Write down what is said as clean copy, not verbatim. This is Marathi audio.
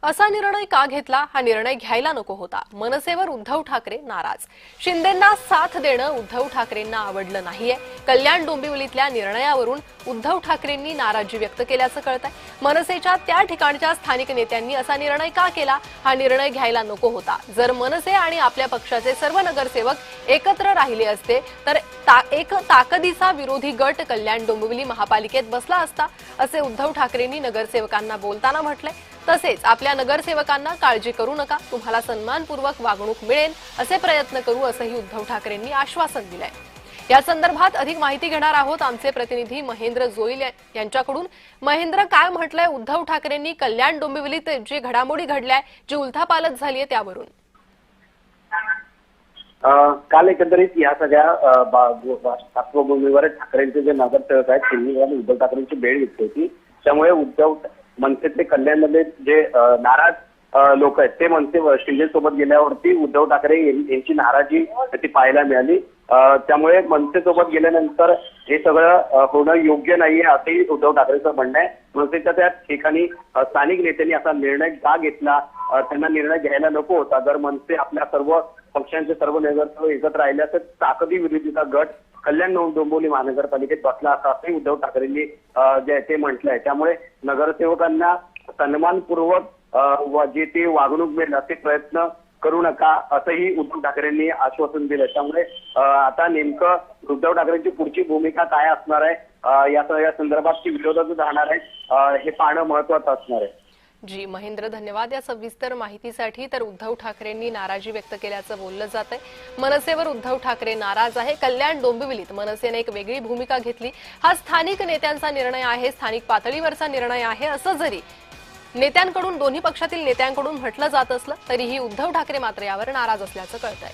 असा निर्णय का घेतला? हा निर्णय घ्यायला नको होता. मनसेवर उद्धव ठाकरे नाराज. शिंदेंना साथ देणं उद्धव ठाकरेंना आवडलं नाहीये. कल्याण डोंबिवलीतल्या निर्णयावरून उद्धव ठाकरेंनी नाराजी व्यक्त केल्याचं कळतंय. मनसेच्या त्या ठिकाणच्या स्थानिक नेत्यांनी असा निर्णय का केला? हा निर्णय घ्यायला नको होता. जर मनसे आणि आपल्या पक्षाचे सर्व नगरसेवक एकत्र राहिले असते तर एक ताकदीचा विरोधी गट कल्याण डोंबिवली महापालिकेत बसला असता, असे उद्धव ठाकरेंनी नगरसेवकांना बोलताना म्हटले. तसेच आपल्या नगरसेवकांना काळजी करू नका, तुम्हाला सन्मानपूर्वक वागणूक मिळेल असे प्रयत्न करू, असंही उद्धव ठाकरेंनी आश्वासन दिलंय. या संदर्भात अधिक माहिती घेणार आहोत आमचे प्रतिनिधी महेंद्र जोईल यांच्याकडून. महेंद्र, काय म्हटलंय उद्धव ठाकरेंनी कल्याण डोंबिवलीत जे घडामोडी घडल्याय, जी उलथापालथ झालीय त्यावरून? काल एकंदरीत या सगळ्या पार्श्वभूमीवर ठाकरेंचे जे नगरसेवक आहेत त्यांनी उद्धव ठाकरेंची भेट घेतली होती. त्यामुळे उद्धव मनसेचे कल्याणमध्ये जे नाराज लोक आहेत ते मनसे शिंदे सोबत गेल्यावरती उद्धव ठाकरे यांची नाराजी ती पाहायला मिळाली. त्यामुळे मनसे सोबत गेल्यानंतर हे सगळं होणं योग्य नाहीये असंही उद्धव ठाकरेंचं म्हणणं आहे. मनसेच्या त्या ठिकाणी स्थानिक नेत्यांनी असा निर्णय का घेतला? त्यांना निर्णय घ्यायला नको होता. जर मनसे आपल्या सर्व पक्षांचे सर्व नगरसेवक एकत्र राहिले तर ताकदी विरोधीचा गट कल्याण डोंबिवली महानगरपालिकेत बसला असंही उद्धव ठाकरेंनी जे ते म्हटलंय. त्यामुळे नगरसेवकांना सन्मानपूर्वक जे ते वागणूक मिळेल असे प्रयत्न करू नका असंही उद्धव ठाकरेंनी आश्वासन दिलं. त्यामुळे आता नेमकं उद्धव ठाकरेंची पुढची भूमिका काय असणार आहे, या संदर्भात ती विरोधात राहणार आहे हे पाहणं महत्वाचं असणार आहे. जी महेंद्र, धन्यवाद या सविस्तर माहितीसाठी. तर उद्धव ठाकरेंनी नाराजी व्यक्त केल्याचं बोललं जात आहे. मनसेवर उद्धव ठाकरे नाराज आहे. कल्याण डोंबिवलीत मनसेने एक वेगळी भूमिका घेतली. हा स्थानिक नेत्यांचा निर्णय आहे, स्थानिक पातळीवरचा निर्णय आहे, असं जरी नेत्यांकडून, दोन्ही पक्षातील नेत्यांकडून म्हटलं जात असलं तरीही उद्धव ठाकरे मात्र यावर नाराज असल्याचं कळतंय.